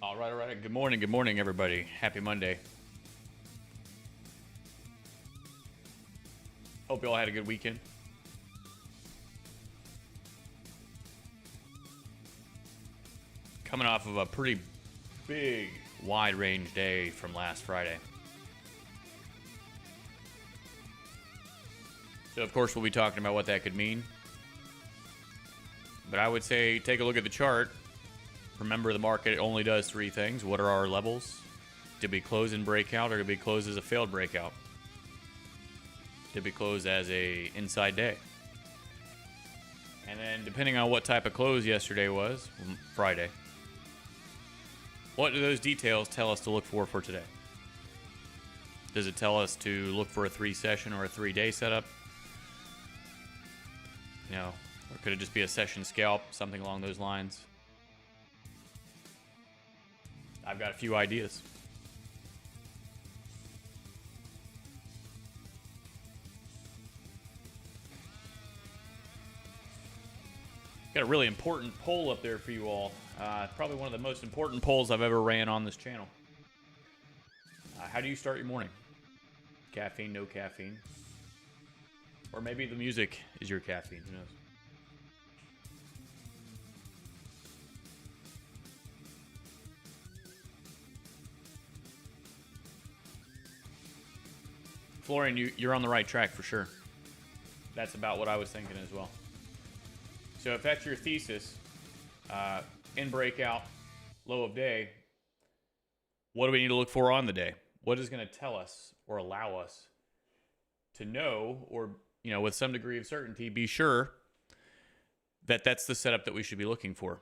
All right, all right. Good morning, everybody. Happy Monday. Hope you all had a good weekend. Coming off of a pretty big, wide range day from last Friday. So, of course, we'll be talking about what that could mean. But I would say take a look at the chart. Remember, the market only does three things. What are our levels? Did we close in breakout, or did we close as a failed breakout? Did we close as a inside day? And then, depending on what type of close yesterday was, Friday, what do those details tell us to look for today? Does it tell us to look for a 3-session or a 3-day setup? You know, or could it just be a session scalp, something along those lines? I've got a few ideas. Got a really important poll up there for you all. Probably one of the most important polls I've ever ran on this channel. How do you start your morning? Caffeine, no caffeine? Or maybe the music is your caffeine, who knows? Florian, you're on the right track for sure. That's about what I was thinking as well. So if that's your thesis, in breakout, low of day, what do we need to look for on the day? What is going to tell us or allow us to know, or with some degree of certainty, be sure that that's the setup that we should be looking for?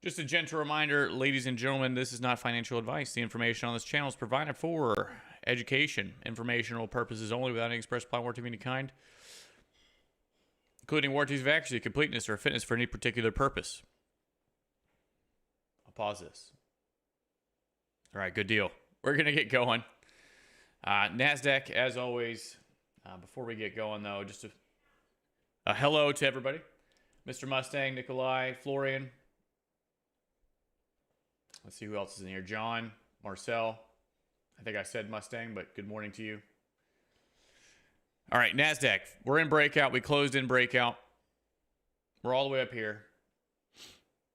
Just a gentle reminder, ladies and gentlemen, this is not financial advice. The information on this channel is provided for education, informational purposes only, without any express plan, warranty of any kind, including warranties of accuracy, completeness, or fitness for any particular purpose. I'll pause this. All right, good deal. We're going to get going. NASDAQ, as always. Before we get going, though, just a hello to everybody. Mr. Mustang, Nikolai, Florian. Let's see who else is in here. John, Marcel. I think I said Mustang, but good morning to you. All right, NASDAQ. We're in breakout. We closed in breakout. We're all the way up here.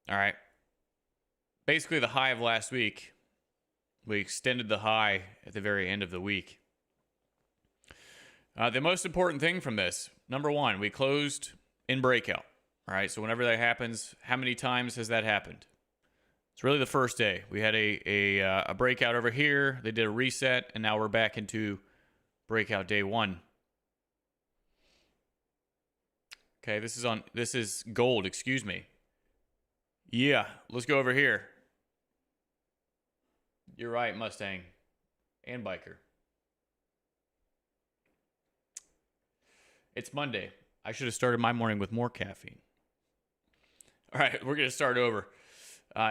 All right. Basically, the high of last week, we extended the high at the very end of the week. The most important thing from this, number one, we closed in breakout. All right, so whenever that happens, how many times has that happened? It's really the first day. We had a breakout over here. They did a reset, and now we're back into breakout day one. Okay, this is gold, excuse me. Yeah, let's go over here. You're right, Mustang and Biker. It's Monday. I should have started my morning with more caffeine. All right, we're going to start over.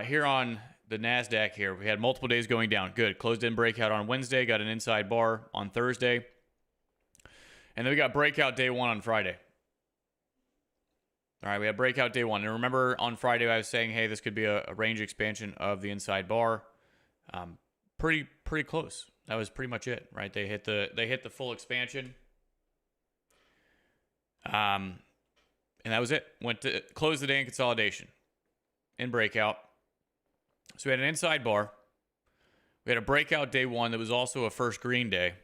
Here on the NASDAQ here, we had multiple days going down. Good. Closed in breakout on Wednesday. Got an inside bar on Thursday. And then we got breakout day one on Friday. All right, we had breakout day one. And remember, on Friday, I was saying, hey, this could be a range expansion of the inside bar. Pretty close. That was pretty much it, right? They hit the full expansion. And that was it. Went to close the day in consolidation. In breakout. So we had an inside bar. We had a breakout day one that was also a first green day.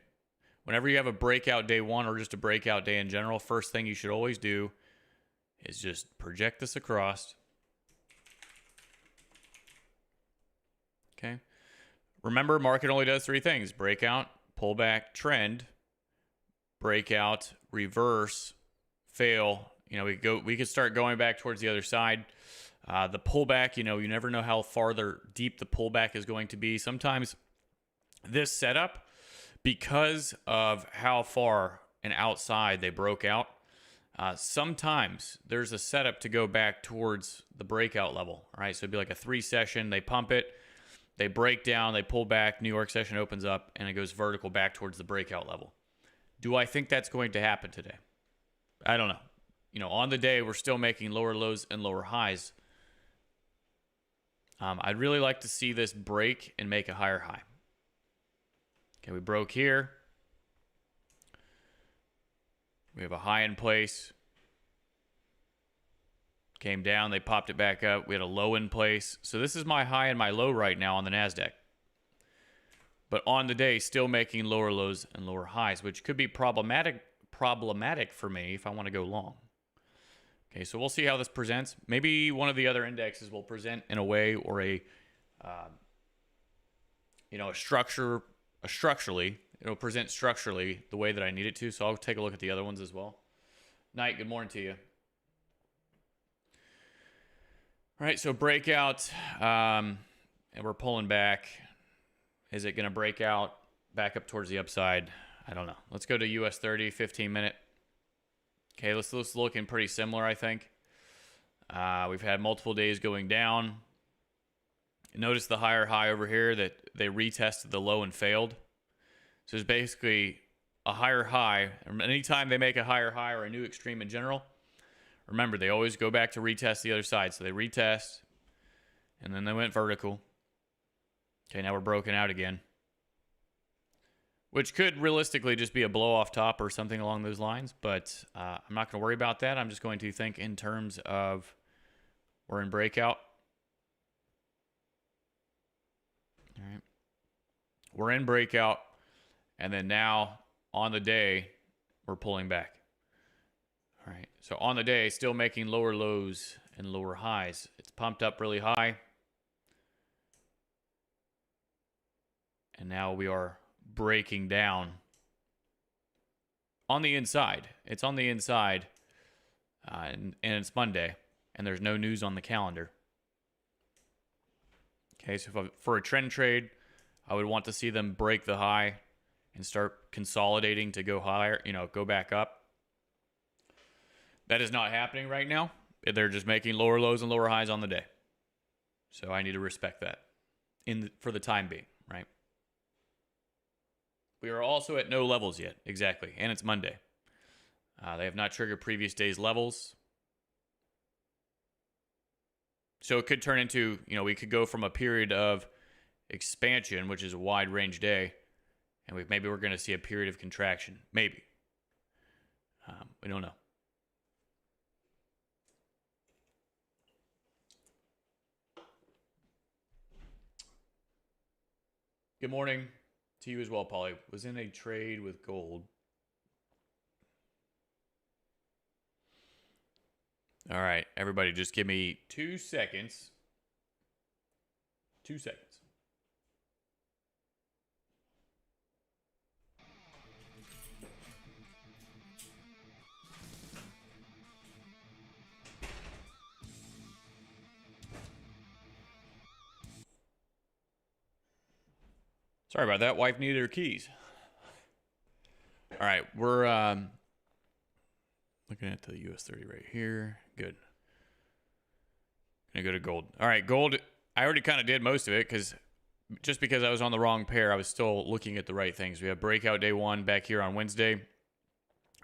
Whenever you have a breakout day one, or just a breakout day in general, first thing you should always do is just project this across. Okay. Remember, market only does three things: breakout, pullback, trend, breakout, reverse, fail. We could start going back towards the other side. The pullback, you never know how deep the pullback is going to be. Sometimes this setup, because of how far and outside they broke out, sometimes there's a setup to go back towards the breakout level. All right, so it'd be like a 3-session. They pump it, they break down, they pull back, New York session opens up, and it goes vertical back towards the breakout level. Do I think that's going to happen today? I don't know. On the day, we're still making lower lows and lower highs. I'd really like to see this break and make a higher high. Okay, we broke here. We have a high in place. Came down, they popped it back up. We had a low in place. So this is my high and my low right now on the NASDAQ. But on the day, still making lower lows and lower highs, which could be problematic for me if I want to go long. Okay, so we'll see how this presents. Maybe one of the other indexes will present in a way or structurally, it'll present structurally the way that I need it to. So I'll take a look at the other ones as well. Night, good morning to you. All right, so breakout, and we're pulling back. Is it going to break out back up towards the upside? I don't know. Let's go to US 30, 15-minute. Okay, this is looking pretty similar, I think. We've had multiple days going down. Notice the higher high over here that they retested the low and failed. So it's basically a higher high. Anytime they make a higher high or a new extreme in general, remember, they always go back to retest the other side. So they retest, and then they went vertical. Okay, now we're broken out again. Which could realistically just be a blow off top or something along those lines. But I'm not going to worry about that. I'm just going to think in terms of we're in breakout. All right. We're in breakout. And then now on the day, we're pulling back. All right. So on the day, still making lower lows and lower highs. It's pumped up really high. And now we are breaking down on the inside. It's on the inside, and it's Monday, and there's no news on the calendar. Okay, so for a trend trade, I would want to see them break the high and start consolidating to go higher, go back up. That is not happening right now. They're just making lower lows and lower highs on the day. So I need to respect that for the time being, right? We are also at no levels yet, exactly, and it's Monday. They have not triggered previous day's levels. So it could turn into, we could go from a period of expansion, which is a wide range day, and maybe we're going to see a period of contraction. Maybe. We don't know. Good morning to you as well, Polly. Was in a trade with gold. All right, everybody, just give me 2 seconds. 2 seconds. Sorry about that. Wife needed her keys. All right, we're looking at the US 30 right here. Good. Gonna go to gold. All right, gold. I already kind of did most of it because I was on the wrong pair, I was still looking at the right things. We have breakout day one back here on Wednesday.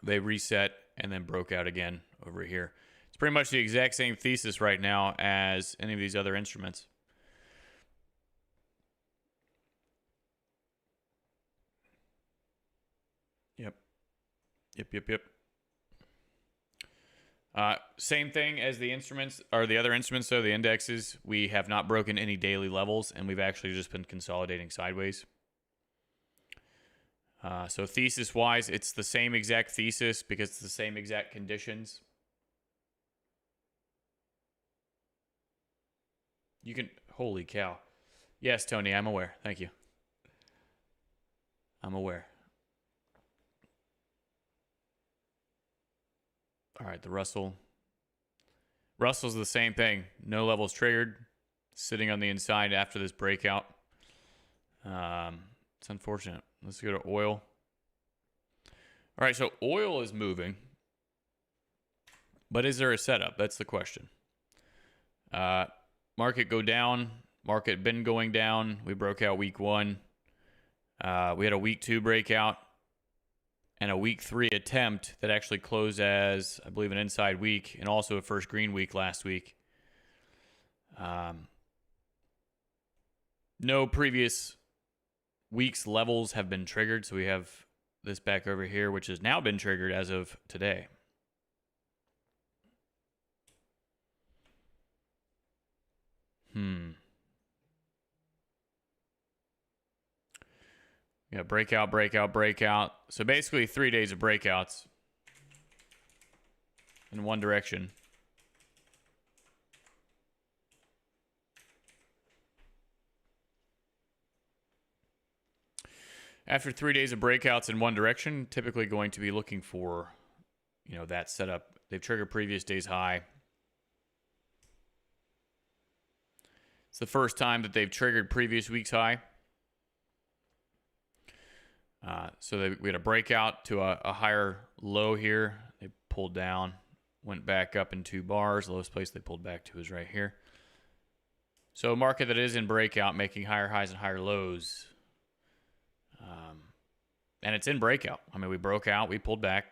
They reset and then broke out again over here. It's pretty much the exact same thesis right now as any of these other instruments. Yep. Same thing as the instruments, or the other instruments, though, the indexes. We have not broken any daily levels, and we've actually just been consolidating sideways. So thesis-wise, it's the same exact thesis because it's the same exact conditions. You can, holy cow. Yes, Tony, I'm aware. Thank you. I'm aware. All right, the Russell's the same thing. No levels triggered. Sitting on the inside after this breakout. It's unfortunate. Let's go to oil. All right, so oil is moving. But is there a setup? That's the question. Market go down. Market been going down. We broke out week one. We had a week two breakout. And a week three attempt that actually closed as, I believe, an inside week and also a first green week last week. No previous week's levels have been triggered, so we have this back over here, which has now been triggered as of today. Yeah, breakout, breakout, breakout. So basically 3 days of breakouts in one direction. After 3 days of breakouts in one direction, typically going to be looking for, that setup. They've triggered previous day's high. It's the first time that they've triggered previous week's high. So we had a breakout to a higher low here. They pulled down, went back up in 2 bars. The lowest place they pulled back to is right here. So a market that is in breakout, making higher highs and higher lows. And it's in breakout. I mean, we broke out, we pulled back.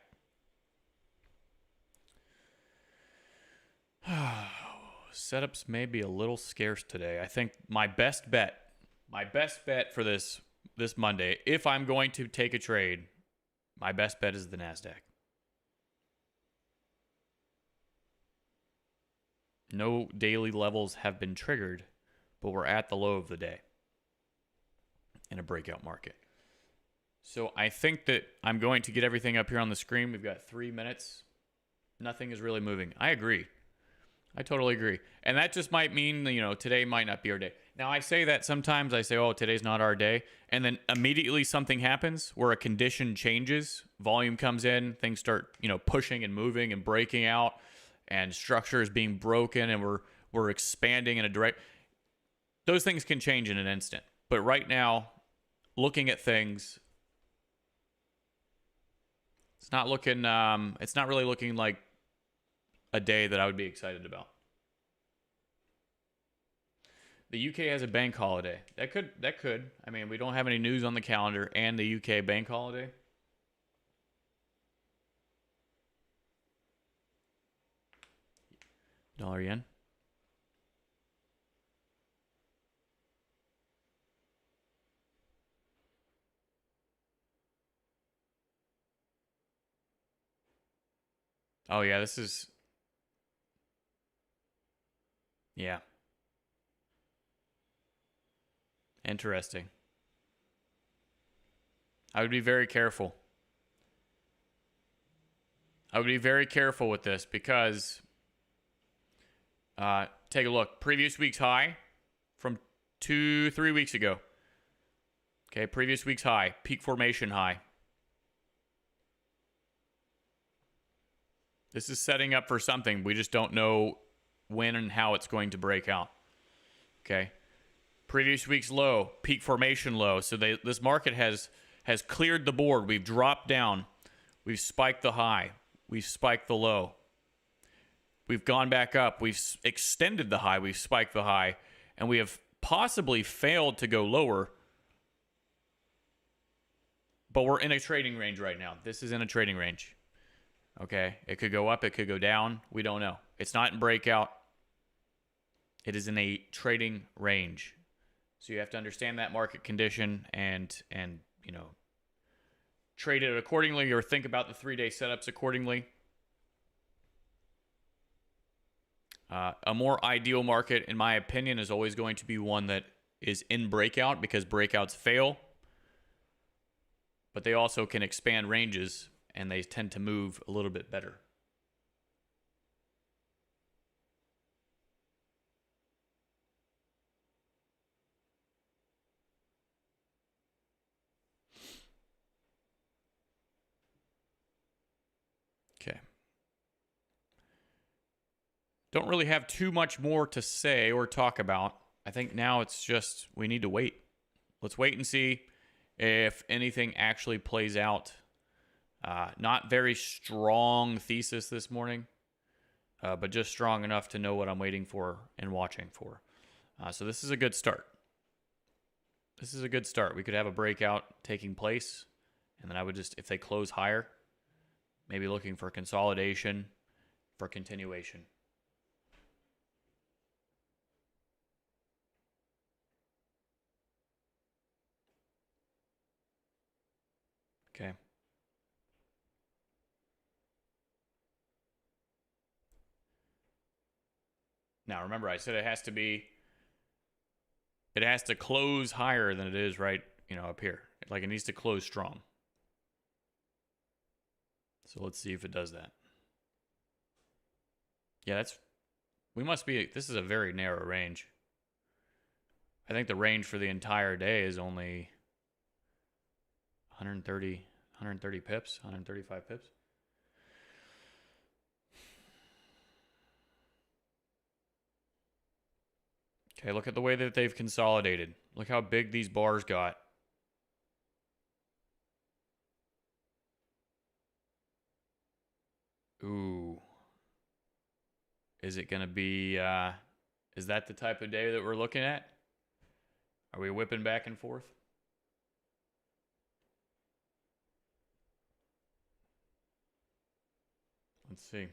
Setups may be a little scarce today. I think my best bet for this Monday, if I'm going to take a trade, my best bet is the NASDAQ. No daily levels have been triggered, but we're at the low of the day in a breakout market. So I think that I'm going to get everything up here on the screen. We've got 3 minutes. Nothing is really moving. I agree. I totally agree. And that just might mean, today might not be our day. Now, I say that sometimes. I say, oh, today's not our day. And then immediately something happens where a condition changes. Volume comes in. Things start, pushing and moving and breaking out. And structure is being broken. And we're expanding in a direct... Those things can change in an instant. But right now, looking at things... It's not really looking like a day that I would be excited about. The UK has a bank holiday. That could. I mean, we don't have any news on the calendar and the UK bank holiday. Dollar yen. Oh yeah, this is... Yeah. Interesting. I would be very careful. I would be very careful with this because take a look. Previous week's high from 2-3 weeks ago. Okay, previous week's high, peak formation high. This is setting up for something. We just don't know when and how it's going to break out. Okay. Previous week's low, peak formation low. So this market has cleared the board. We've dropped down. We've spiked the high. We've spiked the low. We've gone back up. We've extended the high. We've spiked the high. And we have possibly failed to go lower. But we're in a trading range right now. This is in a trading range. Okay, it could go up, it could go down. We don't know. It's not in breakout. It is in a trading range. So you have to understand that market condition and trade it accordingly or think about the 3-day setups accordingly. A more ideal market, in my opinion, is always going to be one that is in breakout because breakouts fail. But they also can expand ranges and they tend to move a little bit better. Okay. Don't really have too much more to say or talk about. I think now it's just we need to wait. Let's wait and see if anything actually plays out. Not very strong thesis this morning, but just strong enough to know what I'm waiting for and watching for. So this is a good start. This is a good start. We could have a breakout taking place, and then I would just, if they close higher, maybe looking for consolidation for continuation. Okay. Now remember, I said it has to close higher than it is right, up here. Like it needs to close strong. So let's see if it does that. Yeah, this is a very narrow range. I think the range for the entire day is only 130 pips, 135 pips. Okay, look at the way that they've consolidated. Look how big these bars got. Ooh. Is it going to be, is that the type of day that we're looking at? Are we whipping back and forth? Let's see.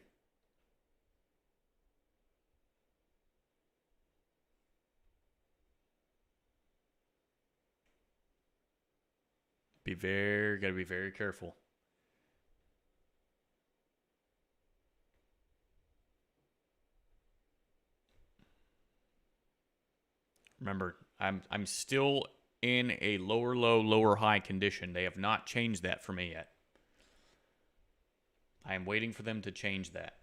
Gotta be very careful. Remember, I'm still in a lower low, lower high condition. They have not changed that for me yet. I am waiting for them to change that.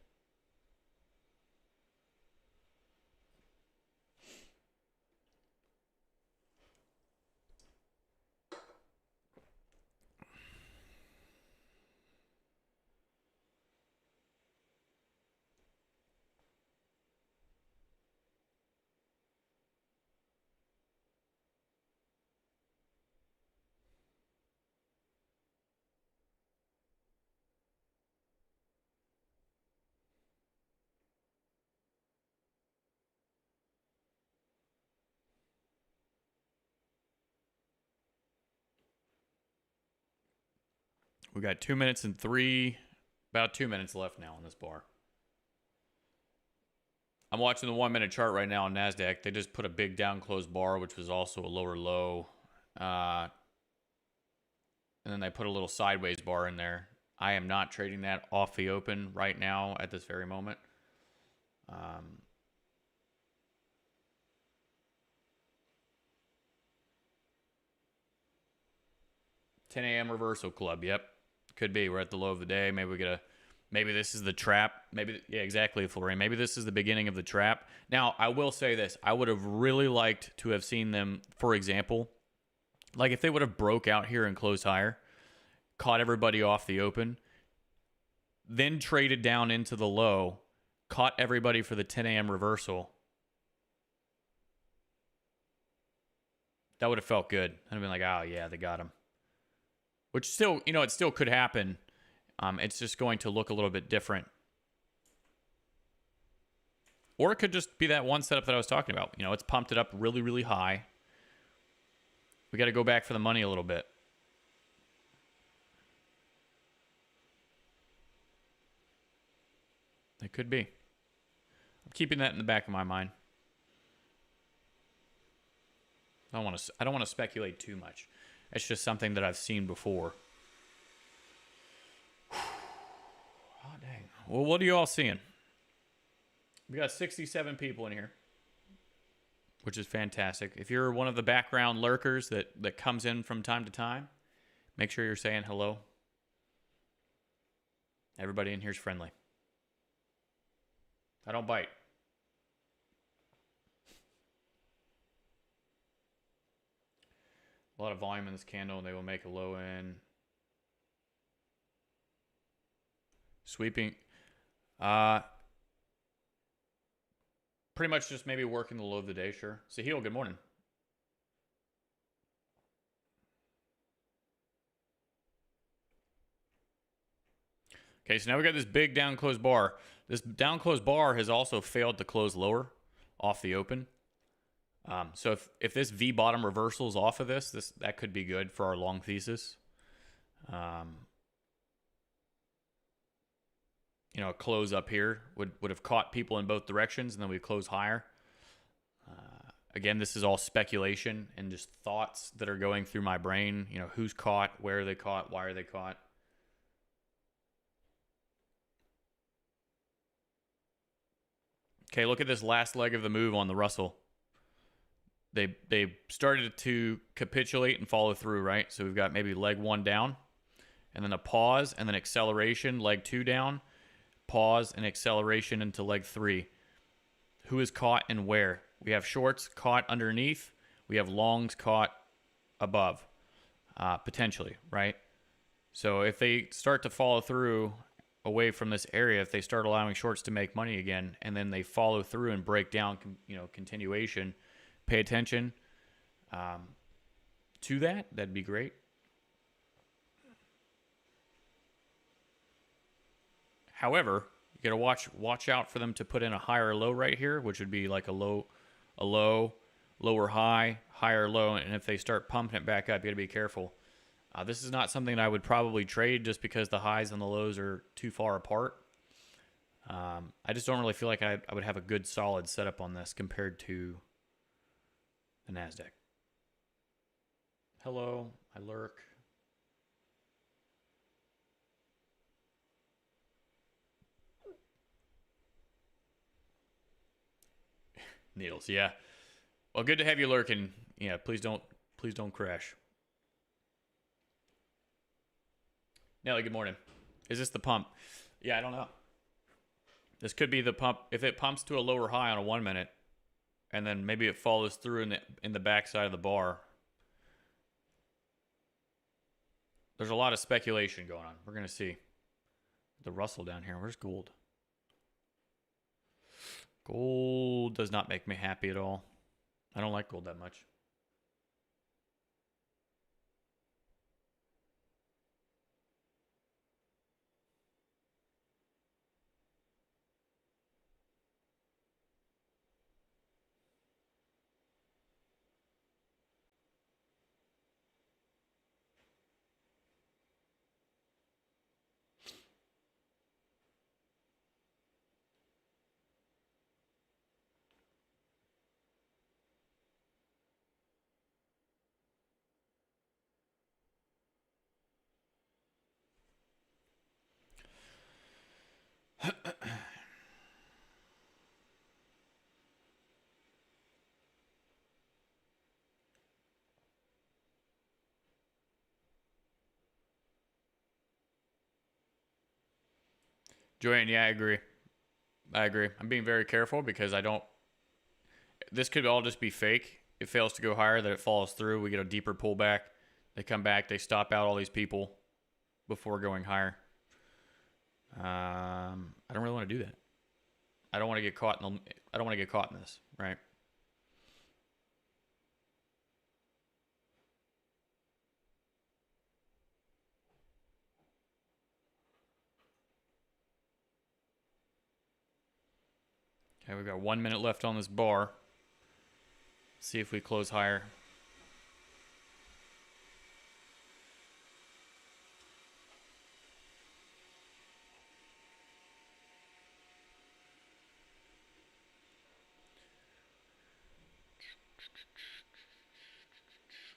We got 2 minutes and about 2 minutes left now on this bar. I'm watching the 1 minute chart right now on NASDAQ. They just put a big down closed bar, which was also a lower low. And then they put a little sideways bar in there. I am not trading that off the open right now at this very moment. 10 a.m. reversal club. Yep. Could be. We're at the low of the day. Maybe this is the trap. Yeah, exactly, Florian. Maybe this is the beginning of the trap. Now, I will say this. I would have really liked to have seen them, for example, like if they would have broke out here and closed higher, caught everybody off the open, then traded down into the low, caught everybody for the 10 a.m. reversal. That would have felt good. I'd have been like, oh, yeah, they got him. Which still, it still could happen. It's just going to look a little bit different. Or it could just be that one setup that I was talking about. It's pumped it up really, really high. We got to go back for the money a little bit. It could be. I'm keeping that in the back of my mind. I don't want to speculate too much. It's just something that I've seen before. Oh, dang. Well, what are you all seeing? We got 67 people in here, which is fantastic. If you're one of the background lurkers that comes in from time to time, make sure you're saying hello. Everybody in here is friendly. I don't bite. A lot of volume in this candle, and they will make a low end. Sweeping. Pretty much just maybe working the low of the day, sure. Sahil, good morning. Okay, so now we got this big down closed bar. This down closed bar has also failed to close lower off the open. So if this V bottom reversal is off of this, that could be good for our long thesis. A close up here would have caught people in both directions, and then we close higher. Again, this is all speculation and just thoughts that are going through my brain. You know, who's caught, where are they caught, why are they caught? Okay, look at this last leg of the move on the Russell. They started to capitulate and follow through, right? So we've got maybe leg 1 down, and then a pause, and then acceleration, leg 2 down, pause, and acceleration into leg 3. Who is caught and where? We have shorts caught underneath. We have longs caught above, potentially, right? So if they start to follow through away from this area, if they start allowing shorts to make money again, and then they follow through and break down, continuation, pay attention to that. That'd be great. However, you got to watch out for them to put in a higher low right here, which would be like a low, lower high, higher low, and if they start pumping it back up, you got to be careful. This is not something that I would probably trade just because the highs and the lows are too far apart. I just don't really feel like I would have a good solid setup on this compared to the NASDAQ. Hello, I lurk. Needles, yeah. Well, good to have you lurking. Yeah, please don't crash. Nelly, good morning. Is this the pump? Yeah, I don't know. This could be the pump. If it pumps to a lower high on a 1 minute, and then maybe it follows through in the backside of the bar. There's a lot of speculation going on. We're going to see. The Russell down here. Where's gold? Gold does not make me happy at all. I don't like gold that much. Joanne, yeah, I agree. I'm being very careful because this could all just be fake. It fails to go higher, then it falls through. We get a deeper pullback. They come back. They stop out all these people before going higher. I don't really want to do that. I don't want to get caught in this, right? Okay, we've got 1 minute left on this bar. See if we close higher.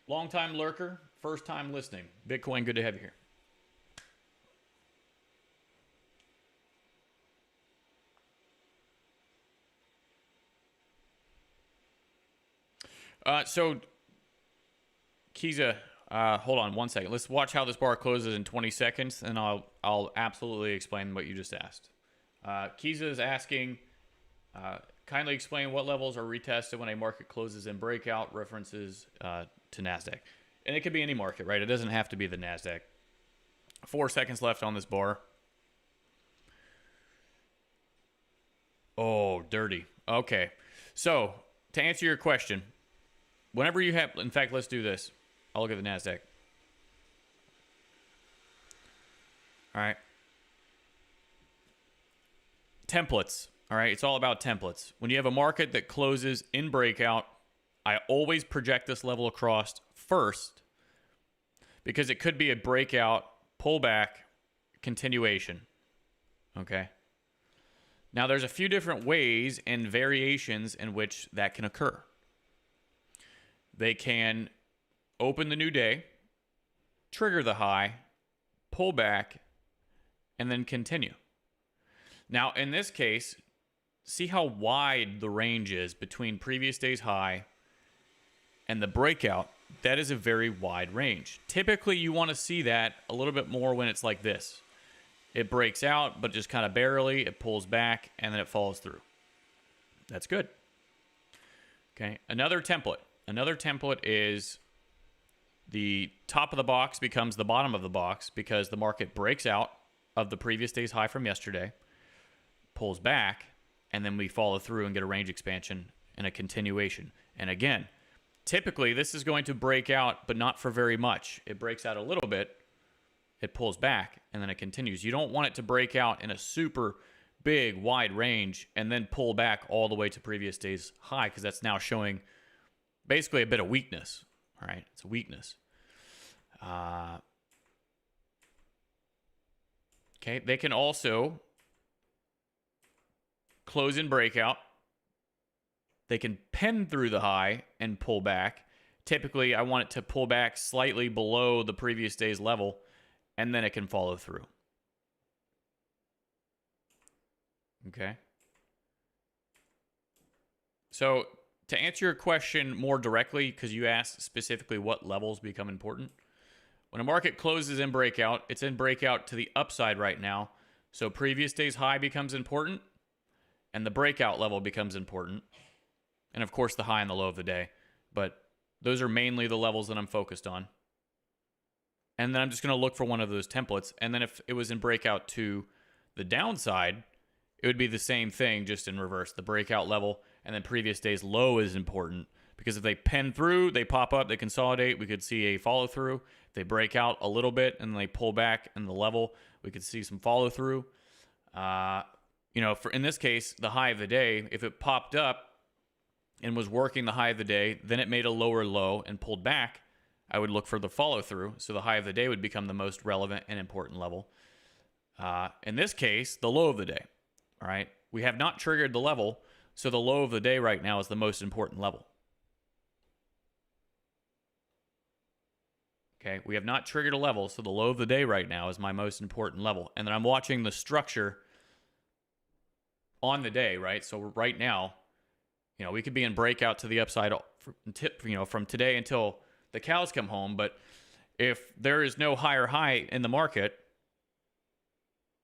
Long time lurker, first time listening. Bitcoin, good to have you here. So, Kiza, hold on 1 second. Let's watch how this bar closes in 20 seconds, and I'll absolutely explain what you just asked. Kiza is asking, kindly explain what levels are retested when a market closes in breakout, references to NASDAQ. And it could be any market, right? It doesn't have to be the NASDAQ. 4 seconds left on this bar. Oh, dirty. Okay. So, to answer your question, whenever you have, in fact, let's do this. I'll look at the NASDAQ. All right. Templates. All right. It's all about templates. When you have a market that closes in breakout, I always project this level across first because it could be a breakout, pullback, continuation. Okay. Now, there's a few different ways and variations in which that can occur. they can open the new day, trigger the high, pull back, and then continue. Now, in this case, see how wide the range is between previous day's high and the breakout. That is a very wide range. Typically, you want to see that a little bit more when it's like this. It breaks out, but just kind of barely. It pulls back, and then it follows through. That's good. Okay, another template. Another template is the top of the box becomes the bottom of the box because the market breaks out of the previous day's high from yesterday, pulls back, and then we follow through and get a range expansion and a continuation. And again, typically this is going to break out, but not for very much. It breaks out a little bit, it pulls back, and then it continues. You don't want it to break out in a super big, wide range and then pull back all the way to previous day's high, because that's now showing basically a bit of weakness. All right, it's a weakness. Okay, they can also close in breakout. They can pen through the high and pull back. Typically, I want it to pull back slightly below the previous day's level, and then it can follow through. Okay. So to answer your question more directly, because you asked specifically what levels become important, when a market closes in breakout, it's in breakout to the upside right now. So previous day's high becomes important, and the breakout level becomes important. And of course, the high and the low of the day. But those are mainly the levels that I'm focused on. And then I'm just going to look for one of those templates. And then if it was in breakout to the downside, it would be the same thing, just in reverse. The breakout level and then previous day's low is important, because if they pen through, they pop up, they consolidate, we could see a follow through. If they break out a little bit and they pull back in the level, we could see some follow through. For in this case, the high of the day, if it popped up and was working the high of the day, then it made a lower low and pulled back, I would look for the follow through. So the high of the day would become the most relevant and important level. In this case, the low of the day. All right, we have not triggered the level, so the low of the day right now is the most important level. Okay, we have not triggered a level, so the low of the day right now is my most important level. And then I'm watching the structure on the day, right? So right now, we could be in breakout to the upside, from today until the cows come home. But if there is no higher high in the market,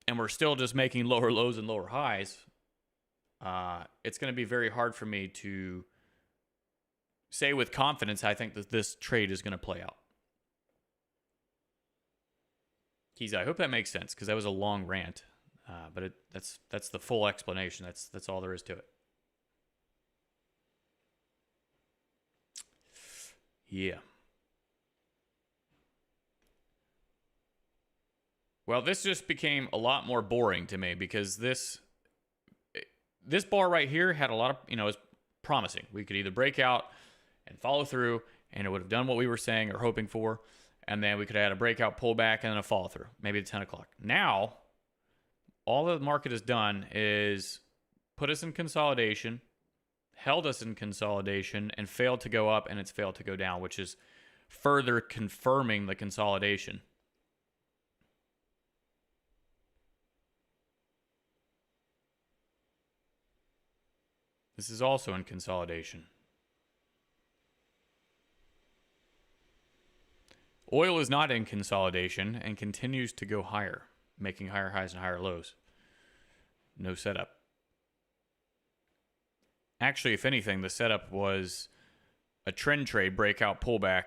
and we're still just making lower lows and lower highs, it's going to be very hard for me to say with confidence I think that this trade is going to play out. Keys, I hope that makes sense, because that was a long rant, but that's the full explanation. That's all there is to it. Yeah. Well, this just became a lot more boring to me, because this bar right here had a lot of, it was promising. We could either break out and follow through, and it would have done what we were saying or hoping for, and then we could have had a breakout, pullback, and then a follow through, maybe at 10 o'clock. Now, all the market has done is put us in consolidation, held us in consolidation, and failed to go up, and it's failed to go down, which is further confirming the consolidation. This is also in consolidation. Oil is not in consolidation and continues to go higher, making higher highs and higher lows. No setup. Actually, if anything, the setup was a trend trade, breakout, pullback,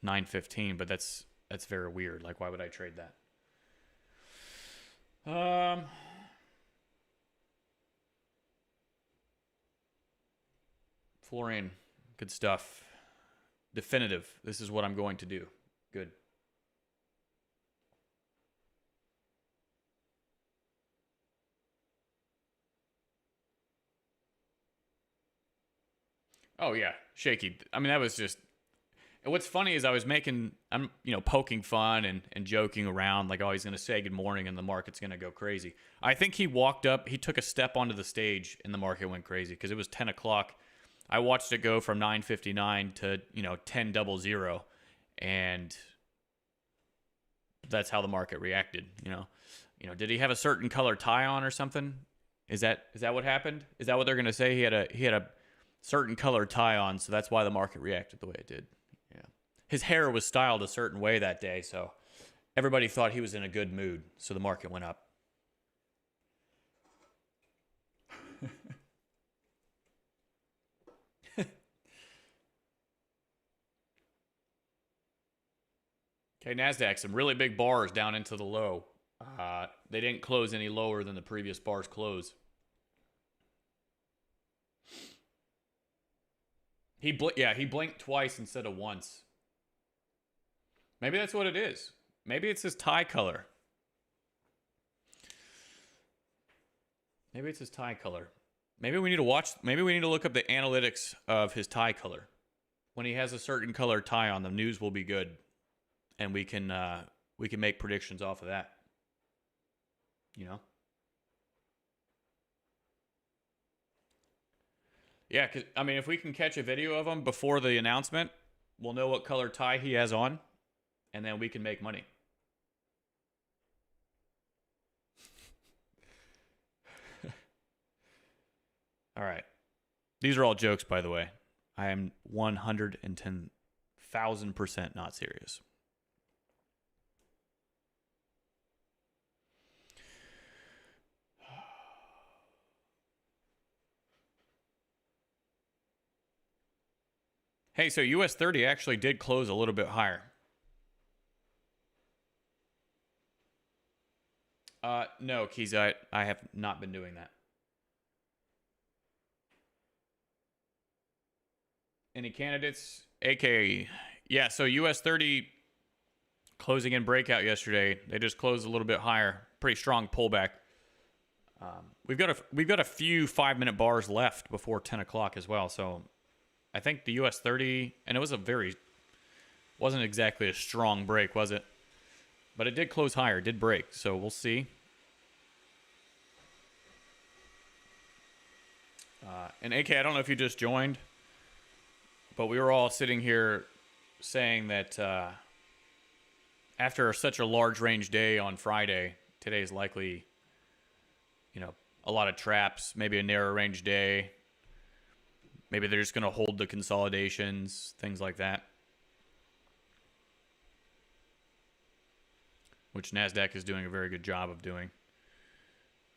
915, but that's very weird. Like, why would I trade that? Florian, good stuff. Definitive. This is what I'm going to do. Good. Oh yeah, shaky. I mean, that was just. And what's funny is I'm poking fun and joking around, like, oh, he's going to say good morning and the market's going to go crazy. I think he walked up, he took a step onto the stage and the market went crazy, because it was 10 o'clock I watched it go from 959 to 1000, and that's how the market reacted. Did he have a certain color tie on or something? Is that what happened? Is that what they're gonna say? He had a certain color tie on, so that's why the market reacted the way it did. Yeah, his hair was styled a certain way that day, so everybody thought he was in a good mood, so the market went up. Okay, NASDAQ, some really big bars down into the low. They didn't close any lower than the previous bar's close. He blinked twice instead of once. Maybe that's what it is. Maybe it's his tie color. Maybe it's his tie color. Maybe we need to look up the analytics of his tie color. When he has a certain color tie on, the news will be good. And we can make predictions off of that. Yeah, because if we can catch a video of him before the announcement, we'll know what color tie he has on, and then we can make money. All right. These are all jokes, by the way. I am 110,000% not serious. Hey, so US 30 actually did close a little bit higher. No, Keys, I have not been doing that. Any candidates? AKA, yeah, so US 30 closing in breakout yesterday. They just closed a little bit higher. Pretty strong pullback. We've got a few 5-minute bars left before 10 o'clock as well, so I think the US 30, and it wasn't exactly a strong break, was it? But it did close higher, did break, so we'll see. And AK, I don't know if you just joined, but we were all sitting here saying that after such a large range day on Friday, today is likely, a lot of traps, maybe a narrow range day. Maybe they're just going to hold the consolidations, things like that. Which NASDAQ is doing a very good job of doing.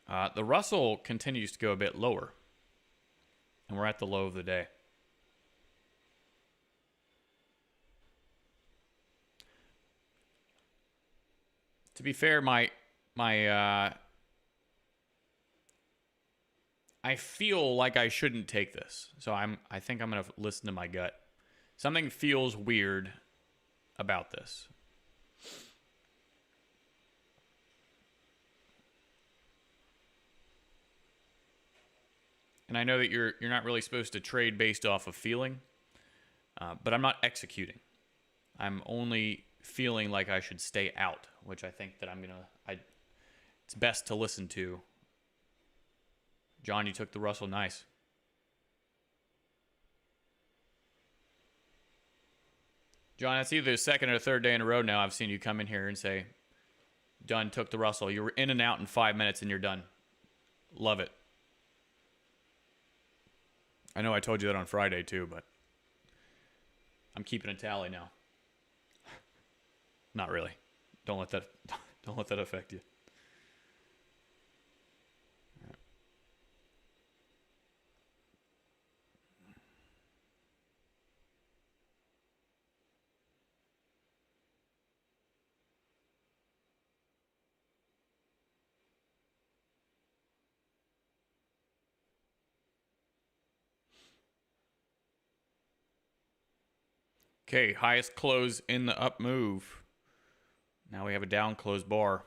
The Russell continues to go a bit lower. And we're at the low of the day. To be fair, I feel like I shouldn't take this. So I think I'm going to listen to my gut. Something feels weird about this. And I know that you're not really supposed to trade based off of feeling, but I'm not executing. I'm only feeling like I should stay out, which I think that it's best to listen to. John, you took the Russell, nice. John, that's either the second or third day in a row now I've seen you come in here and say, done, took the Russell. You were in and out in 5 minutes and you're done. Love it. I know I told you that on Friday too, but I'm keeping a tally now. Not really. Don't let that affect you. Okay, highest close in the up move. Now we have a down close bar.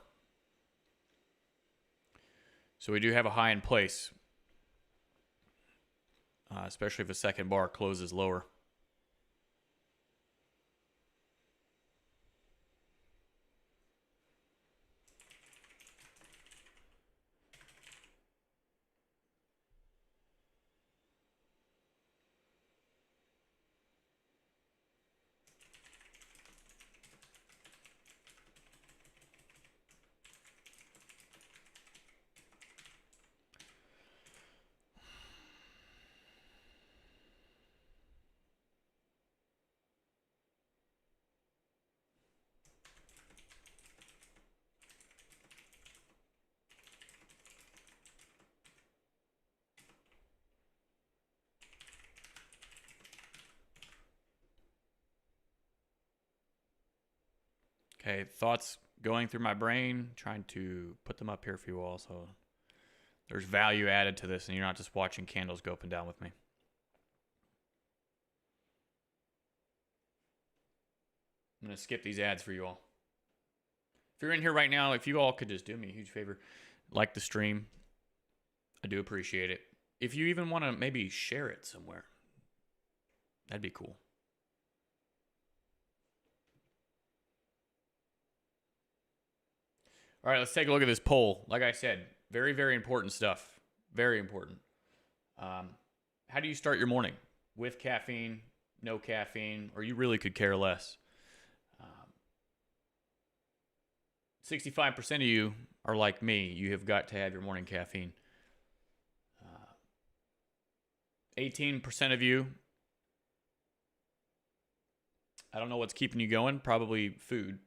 So we do have a high in place, especially if a second bar closes lower. Okay, thoughts going through my brain, trying to put them up here for you all so there's value added to this and you're not just watching candles go up and down with me. I'm going to skip these ads for you all. If you're in here right now, if you all could just do me a huge favor, like the stream, I do appreciate it. If you even want to maybe share it somewhere, that'd be cool. All right, let's take a look at this poll. Like I said, very, very important stuff. Very important. How do you start your morning? With caffeine, no caffeine, or you really could care less? 65% of you are like me. You have got to have your morning caffeine. 18% of you, I don't know what's keeping you going. Probably food,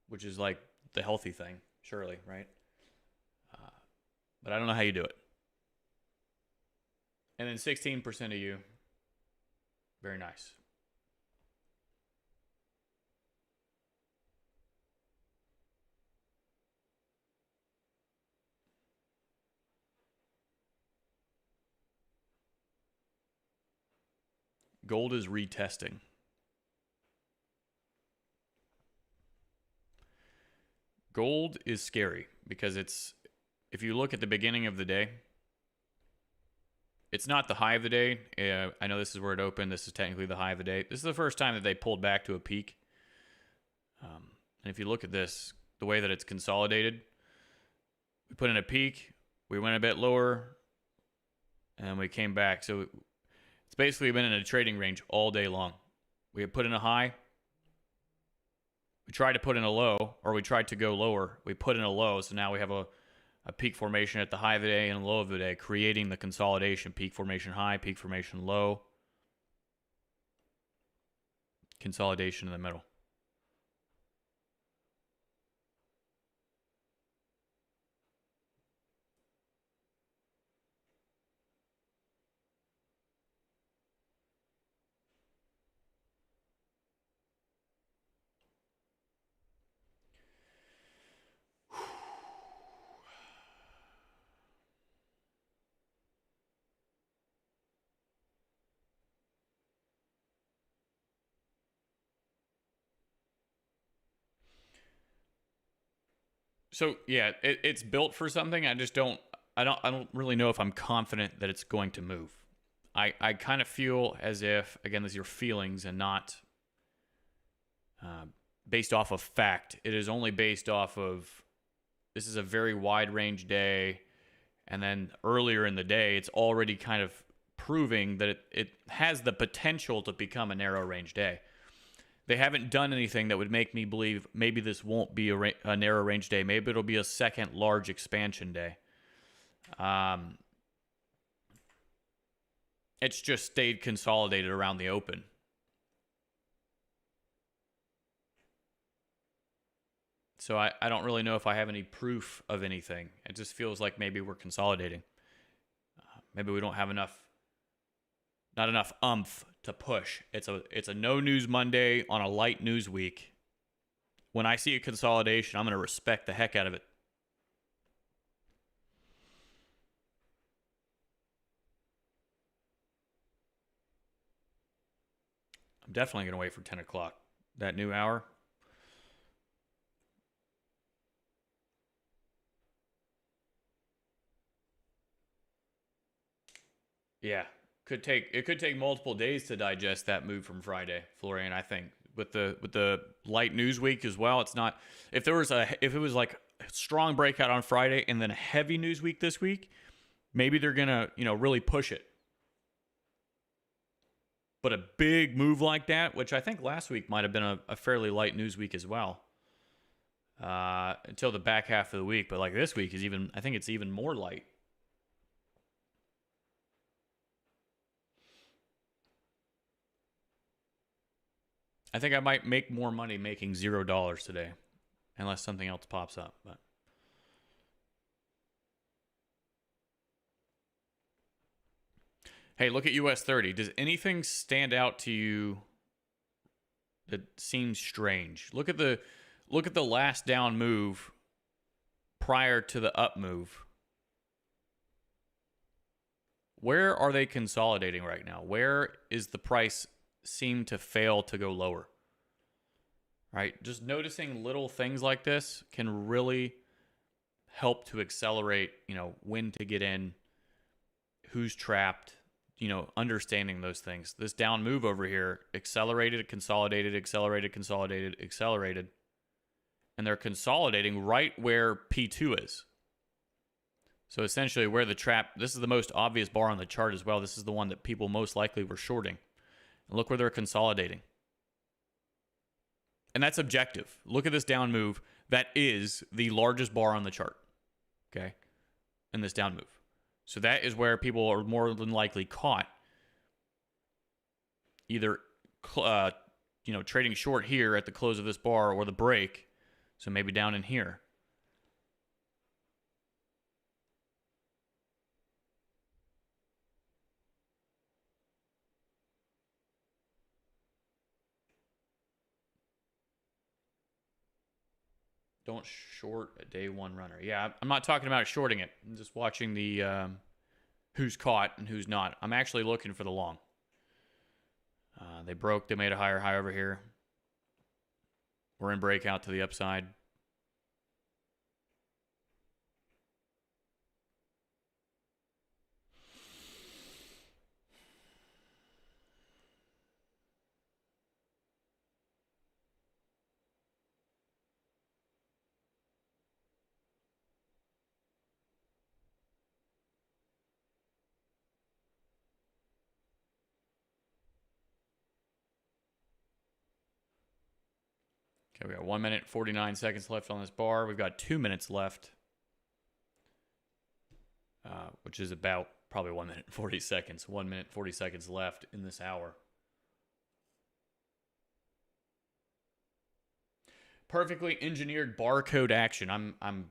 which is like the healthy thing, surely, right? But I don't know how you do it. And then 16% of you, very nice. Gold is retesting. Gold is scary because if you look at the beginning of the day, it's not the high of the day. I know this is where it opened. This is technically the high of the day. This is the first time that they pulled back to a peak. And if you look at this, the way that it's consolidated, we put in a peak, we went a bit lower, and we came back. So it's basically been in a trading range all day long. We had put in a high. We tried to put in a low, or we tried to go lower. We put in a low, so now we have a peak formation at the high of the day and a low of the day, creating the consolidation. Peak formation high, peak formation low. Consolidation in the middle. So yeah, it's built for something. I don't really know if I'm confident that it's going to move. I kind of feel as if, again, these are feelings and not based off of fact. It is only based off of, this is a very wide range day, and then earlier in the day, it's already kind of proving that it has the potential to become a narrow range day. They haven't done anything that would make me believe maybe this won't be a narrow range day. Maybe it'll be a second large expansion day. It's just stayed consolidated around the open. So I don't really know if I have any proof of anything. It just feels like maybe we're consolidating. Maybe we don't have not enough umph to push. It's a no news Monday on a light news week. When I see a consolidation, I'm going to respect the heck out of it. I'm definitely going to wait for 10 o'clock. That new hour. Yeah. It could take multiple days to digest that move from Friday, Florian. I think with the light news week as well. It's not, if it was like a strong breakout on Friday and then a heavy news week this week, maybe they're gonna really push it. But a big move like that, which I think last week might have been a fairly light news week as well, until the back half of the week. But like this week is I think it's even more light. I think I might make more money making $0 today, unless something else pops up. But hey, look at US 30. Does anything stand out to you that seems strange. Look at the last down move prior to the up move. Where are they consolidating right now? Where is the price seem to fail to go lower? Right? Just noticing little things like this can really help to accelerate, when to get in, who's trapped, understanding those things. This down move over here, accelerated, consolidated, accelerated, consolidated, accelerated. And they're consolidating right where P2 is. So essentially where the trap, this is the most obvious bar on the chart as well. This is the one that people most likely were shorting. And look where they're consolidating. And that's objective. Look at this down move. That is the largest bar on the chart. Okay? In this down move. So that is where people are more than likely caught. Either, trading short here at the close of this bar or the break. So maybe down in here. Don't short a day one runner. Yeah, I'm not talking about shorting it. I'm just watching the who's caught and who's not. I'm actually looking for the long. They broke. They made a higher high over here. We're in breakout to the upside. Okay, we got 1 minute, 49 seconds left on this bar. We've got 2 minutes left, which is about probably 1 minute, 40 seconds. 1 minute, 40 seconds left in this hour. Perfectly engineered barcode action. I'm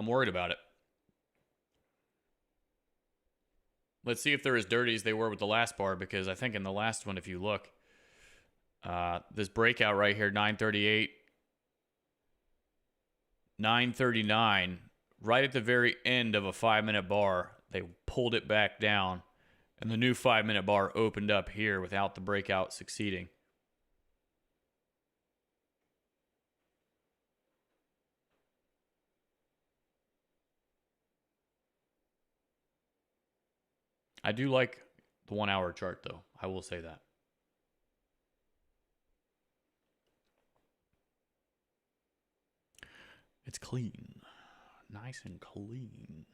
worried about it. Let's see if they're as dirty as they were with the last bar, because I think in the last one, if you look, this breakout right here, 938, 939, right at the very end of a 5-minute bar, they pulled it back down, and the new 5-minute bar opened up here without the breakout succeeding. I do like the 1 hour chart, though. I will say that. It's clean. Nice and clean.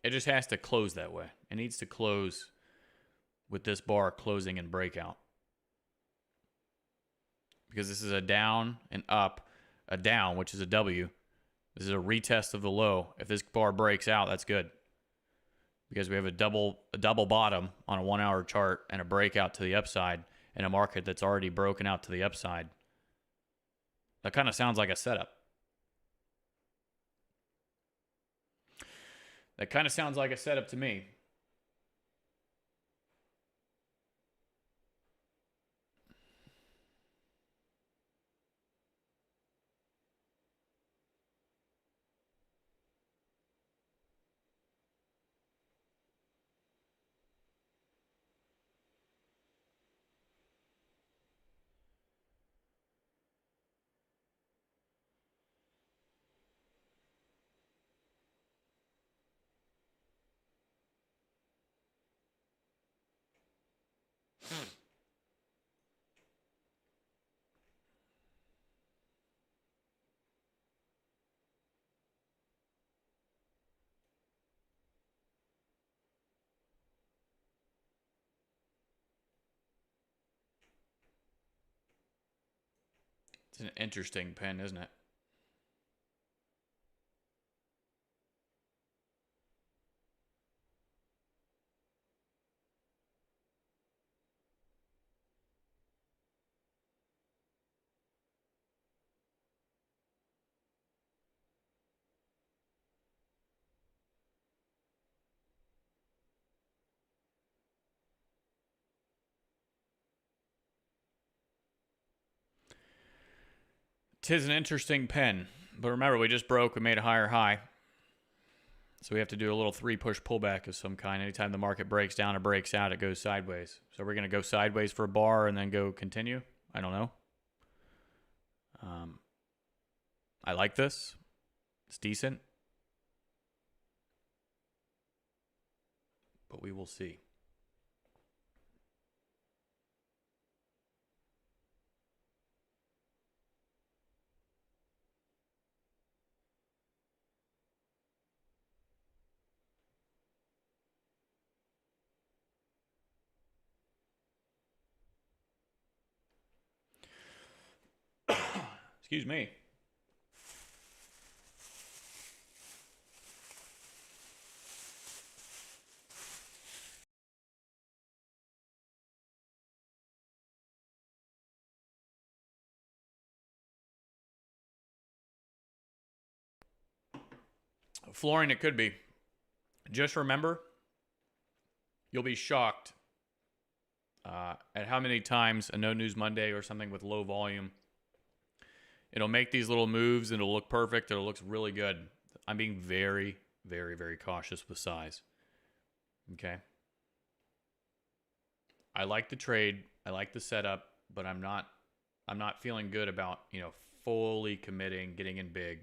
It just has to close that way. It needs to close with this bar closing and breakout. Because this is a down and up. A down, which is a W. This is a retest of the low. If this bar breaks out, that's good. Because we have a double bottom on a 1 hour chart and a breakout to the upside in a market that's already broken out to the upside. That kind of sounds like a setup. That kind of sounds like a setup to me. It's an interesting pen, isn't it? 'Tis an interesting pen. But remember, we just broke. We made a higher high. So we have to do a little 3-push pullback of some kind. Anytime the market breaks down or breaks out, it goes sideways. So we're going to go sideways for a bar and then go continue. I don't know. I like this. It's decent. But we will see. Excuse me. Flooring it could be. Just remember, you'll be shocked at how many times a No News Monday or something with low volume, it'll make these little moves and it'll look perfect. It'll look really good. I'm being very, very, very cautious with size. Okay. I like the trade. I like the setup, but I'm not feeling good about, fully committing, getting in big.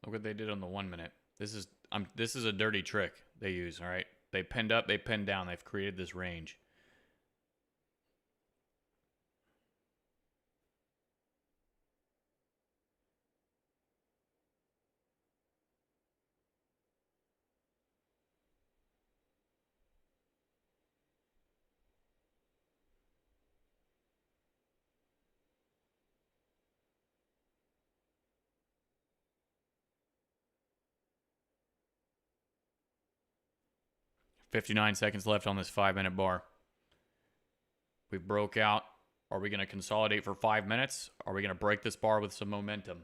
Look what they did on the 1 minute. This is a dirty trick they use, all right? They pinned up, they pinned down. They've created this range. $59 seconds left on this 5-minute bar. We broke out. Are we going to consolidate for 5 minutes? Are we going to break this bar with some momentum?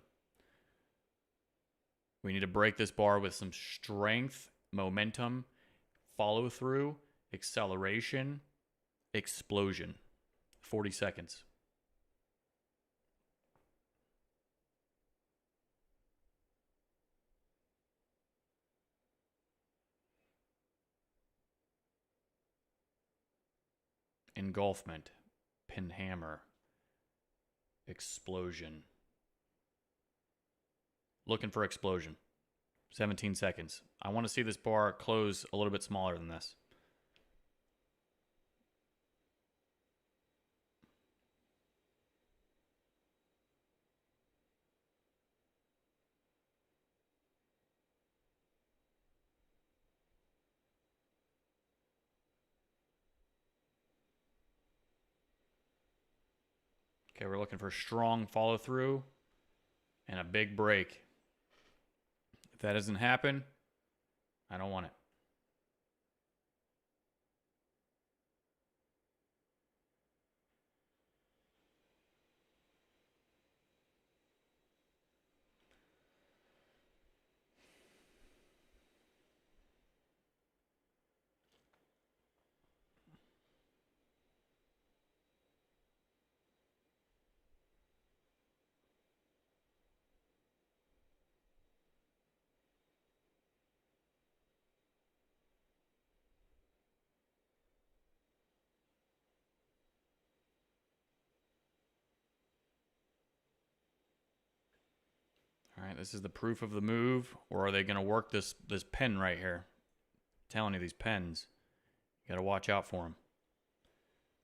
We need to break this bar with some strength, momentum, follow through, acceleration, explosion. 40 seconds. Engulfment, pin hammer, explosion. Looking for explosion. 17 seconds. I want to see this bar close a little bit smaller than this. Okay, we're looking for strong follow through and a big break. If that doesn't happen, I don't want it. All right, this is the proof of the move, or are they going to work this pen right here? I'm telling you, these pens, you got to watch out for them.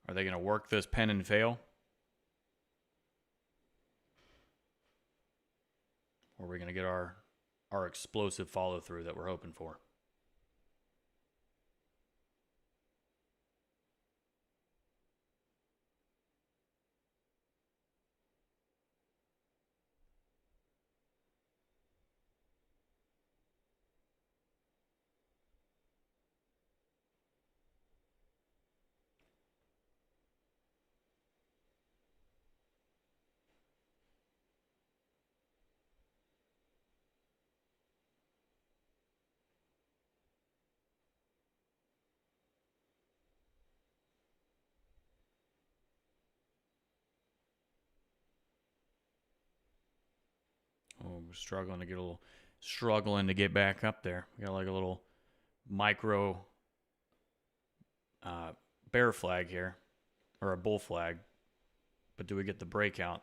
Are they going to work this pen and fail? Or are we going to get our explosive follow through that we're hoping for? We're struggling to get back up there. We got like a little micro bear flag here, or a bull flag. But do we get the breakout?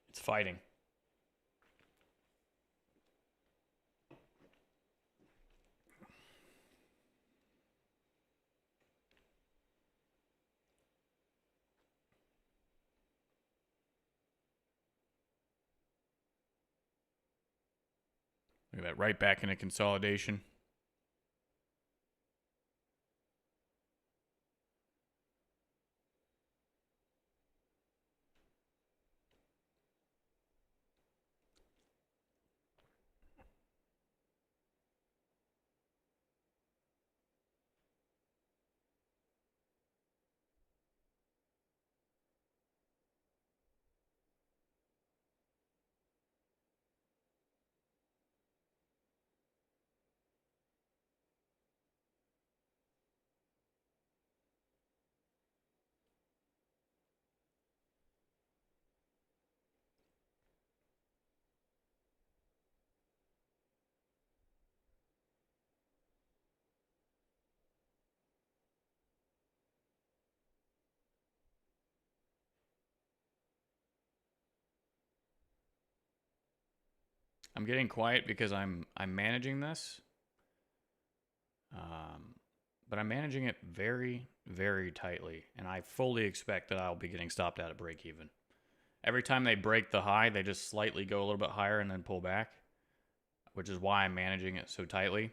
It's fighting. Look at that, right back into consolidation. I'm getting quiet because I'm managing this, but I'm managing it very, very tightly, and I fully expect that I'll be getting stopped out at break even. Every time they break the high, they just slightly go a little bit higher and then pull back, which is why I'm managing it so tightly.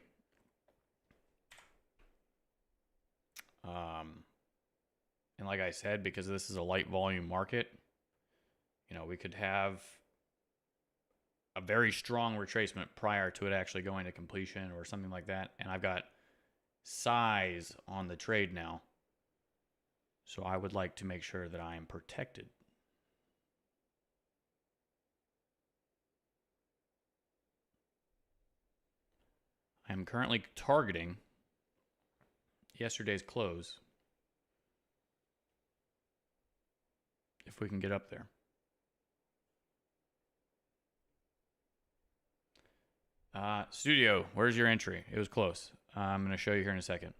And like I said, because this is a light volume market, you know, we could have a very strong retracement prior to it actually going to completion or something like that. And I've got size on the trade now. So I would like to make sure that I am protected. I am currently targeting yesterday's close, if we can get up there. Studio, where's your entry? It was close. I'm going to show you here in a second.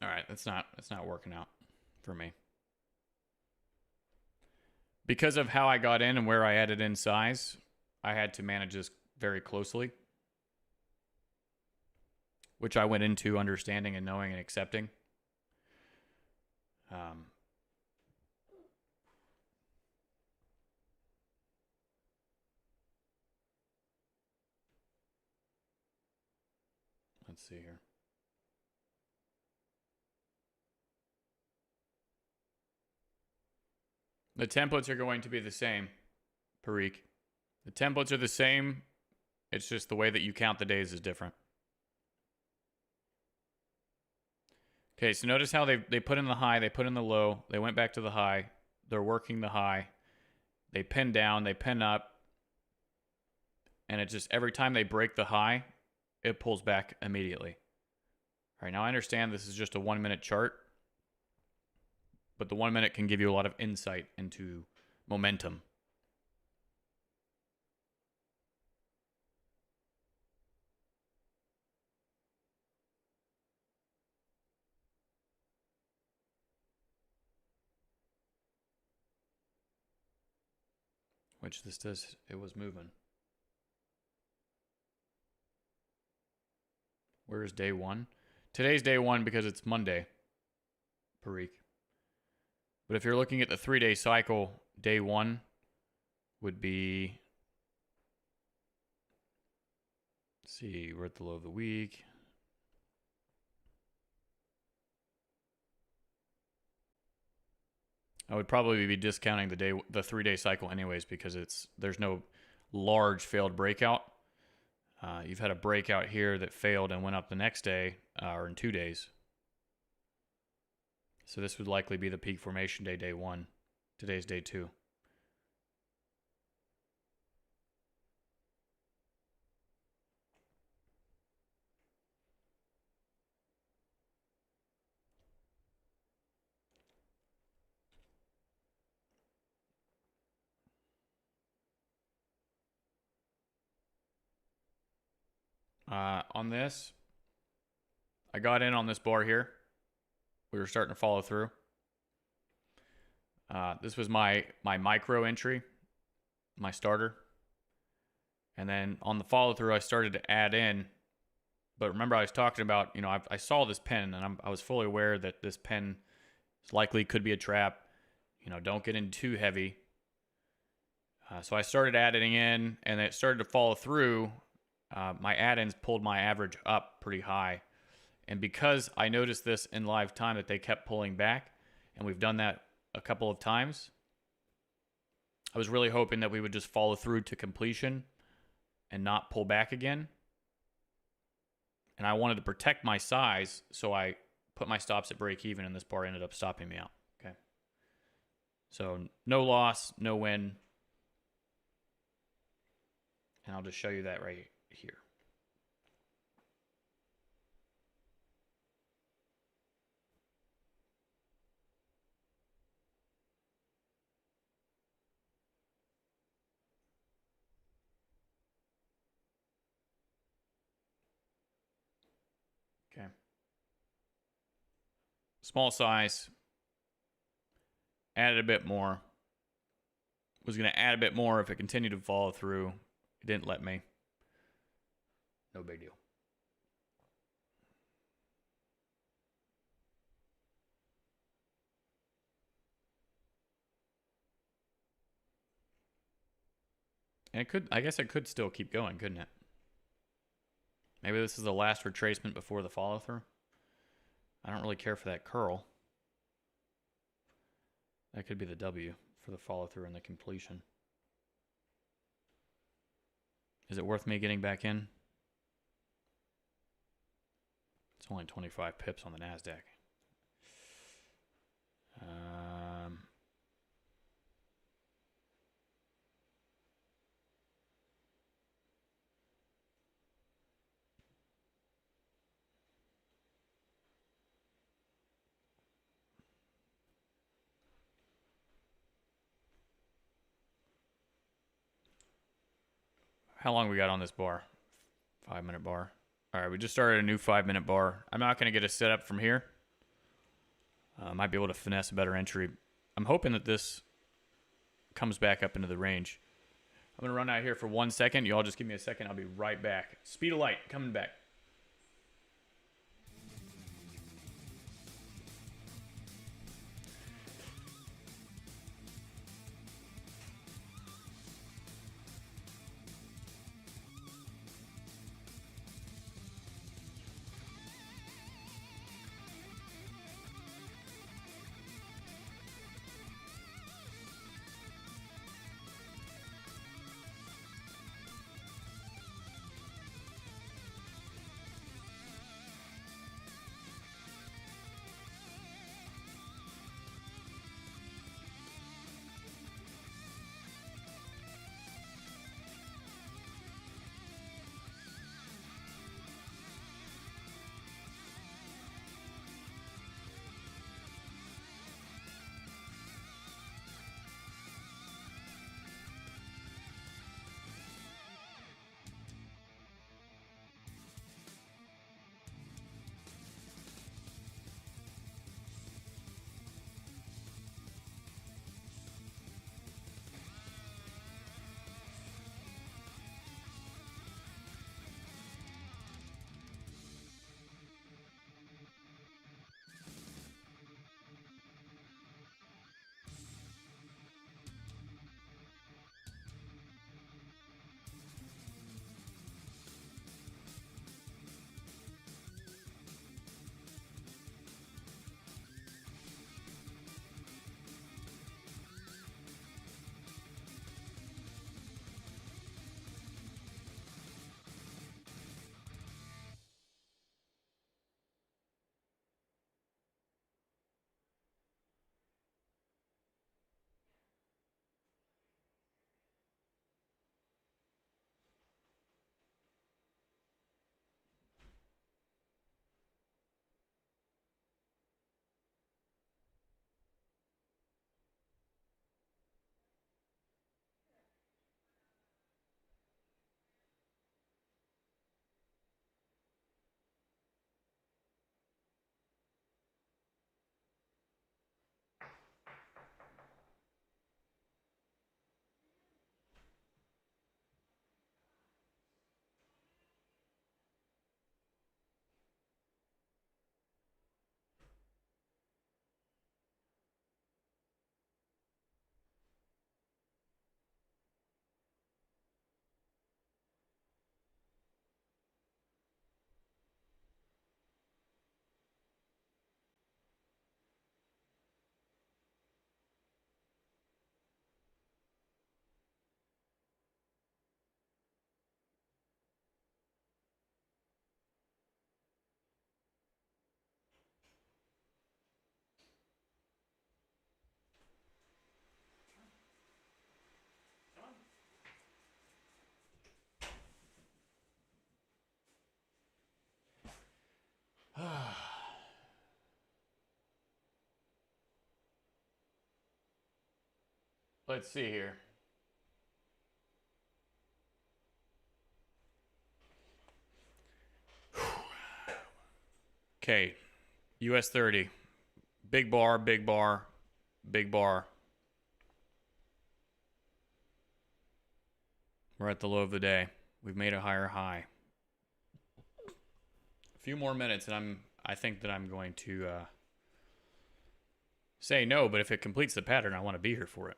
All right, that's not working out for me. Because of how I got in and where I added in size, I had to manage this very closely, which I went into understanding and knowing and accepting. Let's see here. The templates are going to be the same, Parikh. The templates are the same. It's just the way that you count the days is different. Okay, so notice how they put in the high, they put in the low, they went back to the high, they're working the high, they pin down, they pin up, and it just, every time they break the high, it pulls back immediately. All right, now I understand this is just a 1 minute chart, but the 1 minute can give you a lot of insight into momentum. Which this does, it was moving. Where's day one? Today's day one because it's Monday, Parikh. But if you're looking at the 3-day cycle, day one would be, let's see, we're at the low of the week. I would probably be discounting the 3-day cycle anyways, because there's no large failed breakout. You've had a breakout here that failed and went up the next day or in 2 days. So this would likely be the peak formation day, day 1. Today's day 2. On this, I got in on this bar here. We were starting to follow through. This was my micro entry, my starter. And then on the follow through, I started to add in. But remember, I was talking about, I saw this pen, and I was fully aware that this pen likely could be a trap. Don't get in too heavy. So I started adding in, and it started to follow through. My add-ins pulled my average up pretty high. And because I noticed this in live time that they kept pulling back, and we've done that a couple of times, I was really hoping that we would just follow through to completion and not pull back again. And I wanted to protect my size, so I put my stops at break even, and this bar ended up stopping me out. Okay. So no loss, no win. And I'll just show you that right here. Okay. Small size. Added a bit more. Was going to add a bit more if it continued to follow through. It didn't let me. No big deal. And I guess it could still keep going, couldn't it? Maybe this is the last retracement before the follow through. I don't really care for that curl. That could be the W for the follow through and the completion. Is it worth me getting back in? It's only 25 pips on the NASDAQ. How long we got on this bar? 5-minute bar. All right, we just started a new 5-minute bar. I'm not going to get a setup from here. Might be able to finesse a better entry. I'm hoping that this comes back up into the range. I'm going to run out here for 1 second. You all just give me a second. I'll be right back. Speed of light, coming back. Let's see here. Okay, US 30. Big bar, big bar, big bar. We're at the low of the day. We've made a higher high. A few more minutes and I think that I'm going to say no, but if it completes the pattern, I want to be here for it.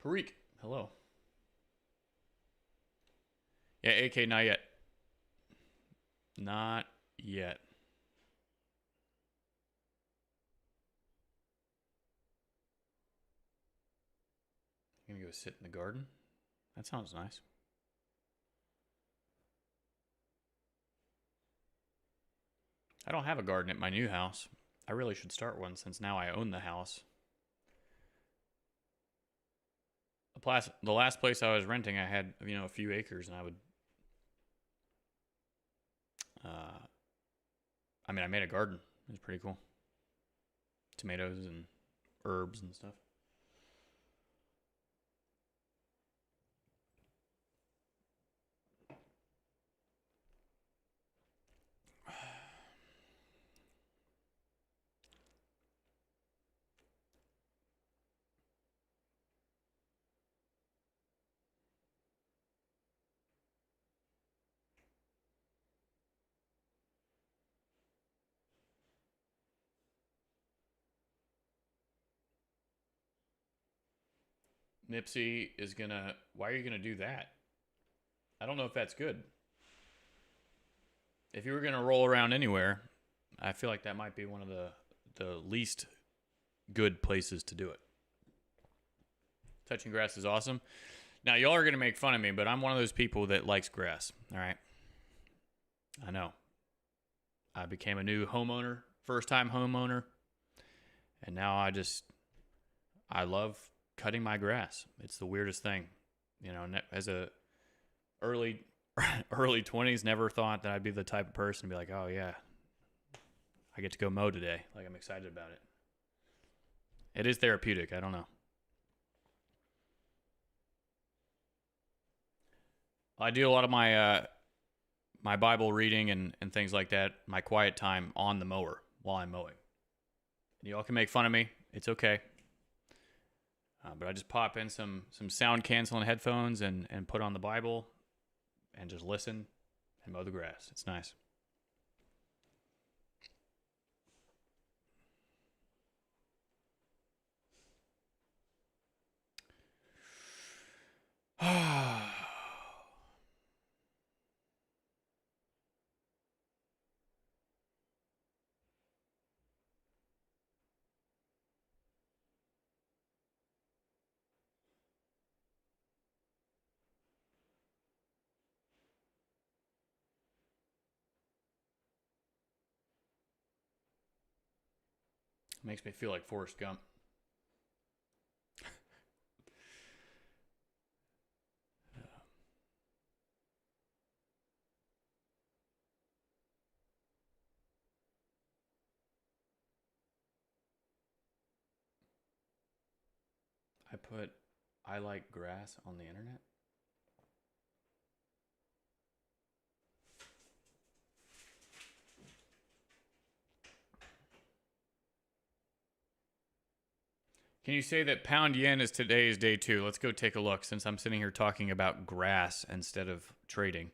Parikh, hello. Yeah, AK, not yet. Not yet. I'm gonna go sit in the garden. That sounds nice. I don't have a garden at my new house. I really should start one since now I own the house. The last place I was renting, I had, you know, a few acres, and I would, I mean, I made a garden. It was pretty cool. Tomatoes and herbs and stuff. Nipsey is gonna. Why are you gonna do that? I don't know if that's good. If you were gonna roll around anywhere, I feel like that might be one of the least good places to do it. Touching grass is awesome. Now y'all are gonna make fun of me, but I'm one of those people that likes grass. All right. I know. I became a new homeowner, first time homeowner, and now I love cutting my grass. It's the weirdest thing, you know. As a early 20s, never thought that I'd be the type of person to be like, oh yeah, I get to go mow today. Like, I'm excited about it. It is therapeutic. I don't know. I do a lot of my my Bible reading and things like that, my quiet time on the mower while I'm mowing. And y'all can make fun of me. It's okay. But I just pop in some sound canceling headphones and put on the Bible and just listen and mow the grass. It's nice. Makes me feel like Forrest Gump. I put I like grass on the internet. Can you say that pound yen is today's day 2? Let's go take a look since I'm sitting here talking about grass instead of trading.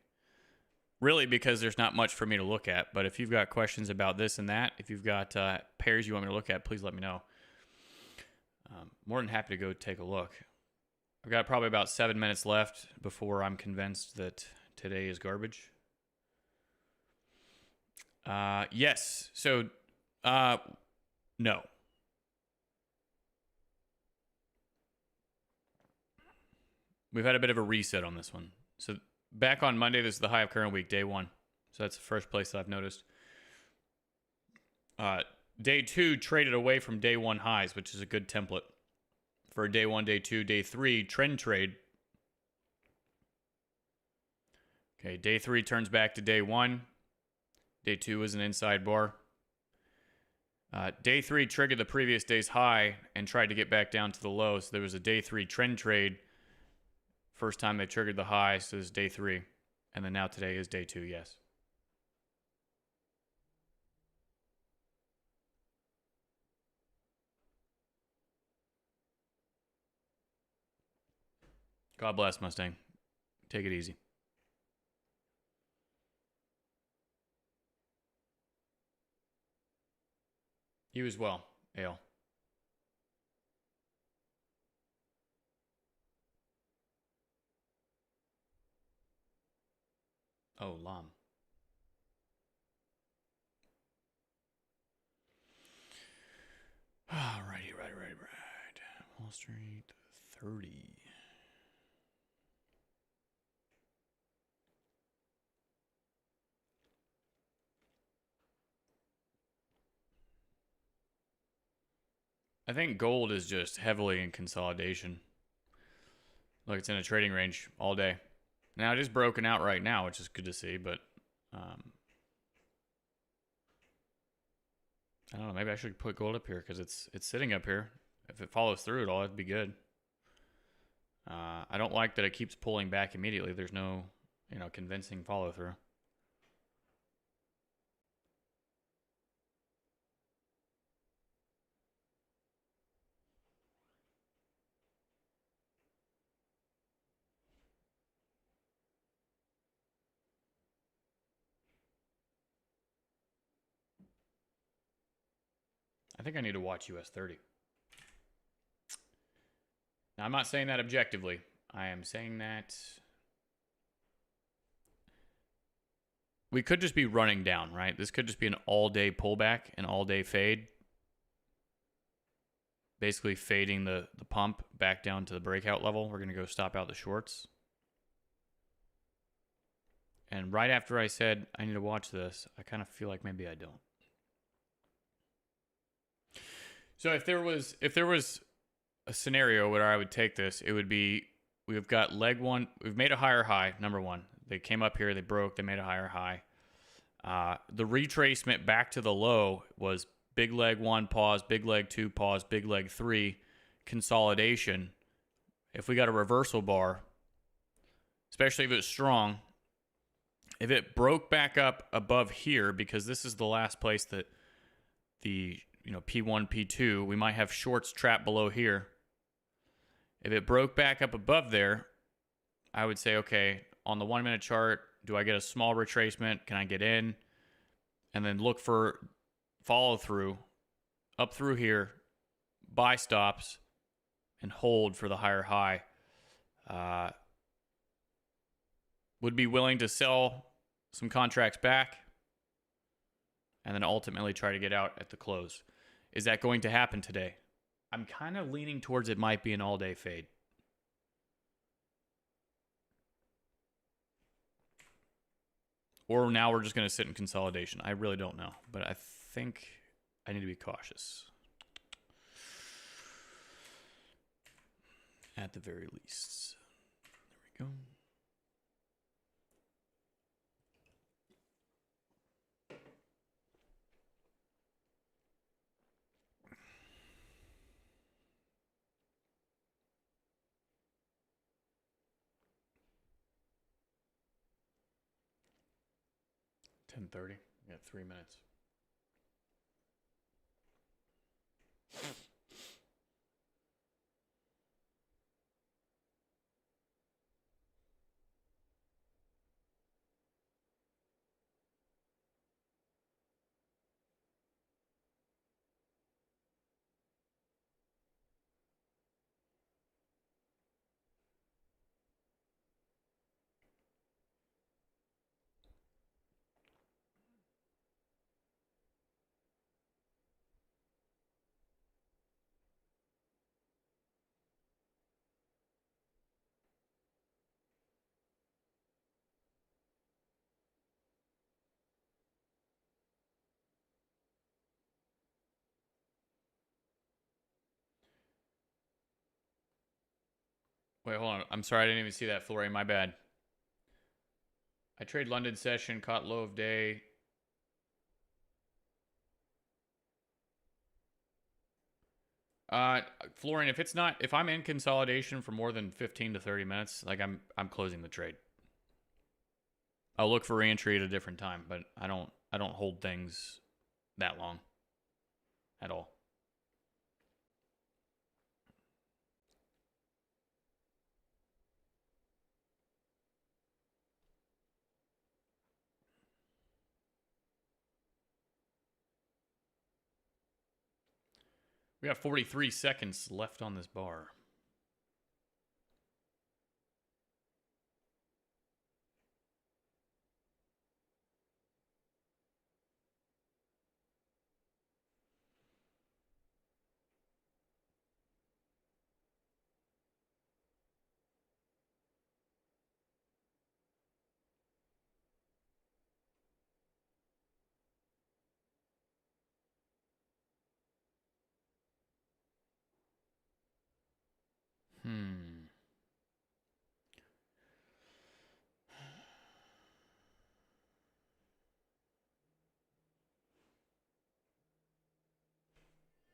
Really, because there's not much for me to look at. But if you've got questions about this and that, if you've got pairs you want me to look at, please let me know. More than happy to go take a look. I've got probably about 7 minutes left before I'm convinced that today is garbage. Yes. So, no. We've had a bit of a reset on this one. So back on Monday, this is the high of current week, day 1. So that's the first place that I've noticed. Day 2 traded away from day 1 highs, which is a good template for day 1, day 2, day 3 trend trade. Okay, day 3 turns back to day 1. Day 2 is an inside bar. Day 3 triggered the previous day's high and tried to get back down to the low. So there was a day 3 trend trade. First time they triggered the high, so this is day 3. And then now today is day 2, yes. God bless, Mustang. Take it easy. You as well, Ale. Oh, Lam. Alrighty, right. Wall Street 30. I think gold is just heavily in consolidation. Look, it's in a trading range all day. Now it is broken out right now, which is good to see, but I don't know. Maybe I should put gold up here because it's sitting up here. If it follows through at all, it'd be good. I don't like that it keeps pulling back immediately. There's no, convincing follow through. I think I need to watch US 30. Now, I'm not saying that objectively. I am saying that we could just be running down, right? This could just be an all-day pullback, an all-day fade. Basically fading the pump back down to the breakout level. We're going to go stop out the shorts. And right after I said I need to watch this, I kind of feel like maybe I don't. So if there was a scenario where I would take this, it would be we've got leg one. We've made a higher high, number one. They came up here, they broke, they made a higher high. The retracement back to the low was big leg 1, pause, big leg 2, pause, big leg 3, consolidation. If we got a reversal bar, especially if it's strong, if it broke back up above here, because this is the last place that the P1, P2, we might have shorts trapped below here. If it broke back up above there, I would say, okay, on the 1 minute chart, do I get a small retracement? Can I get in? And then look for follow through up through here, buy stops, and hold for the higher high. Would be willing to sell some contracts back and then ultimately try to get out at the close. Is that going to happen today? I'm kind of leaning towards it might be an all-day fade. Or now we're just going to sit in consolidation. I really don't know, but I think I need to be cautious. At the very least. There we go. $10:30. We got 3 minutes. Wait, hold on. I'm sorry. I didn't even see that, Flurry. My bad. I trade London session, caught low of day. Florian, if I'm in consolidation for more than 15 to 30 minutes, like I'm closing the trade. I'll look for reentry at a different time, but I don't hold things that long at all. We got 43 seconds left on this bar.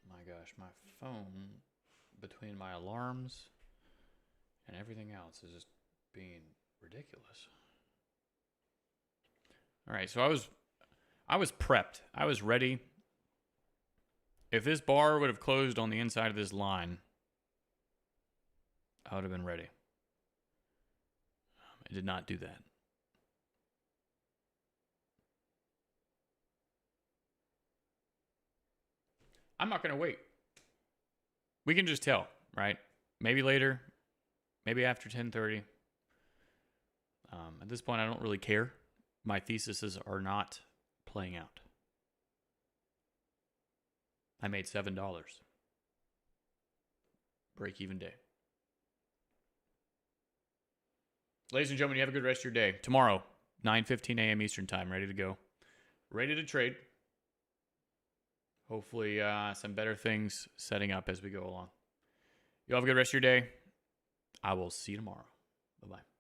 My gosh, my phone, between my alarms and everything else, is just being ridiculous. All right, so I was prepped. I was ready. If this bar would have closed on the inside of this line, I would have been ready. It did not do that. I'm not going to wait. We can just tell, right? Maybe later, maybe after 10:30. At this point, I don't really care. My theses are not playing out. I made $7. Break even day. Ladies and gentlemen, you have a good rest of your day. Tomorrow, 9:15 a.m. Eastern time, ready to go. Ready to trade. Hopefully, some better things setting up as we go along. You have a good rest of your day. I will see you tomorrow. Bye-bye.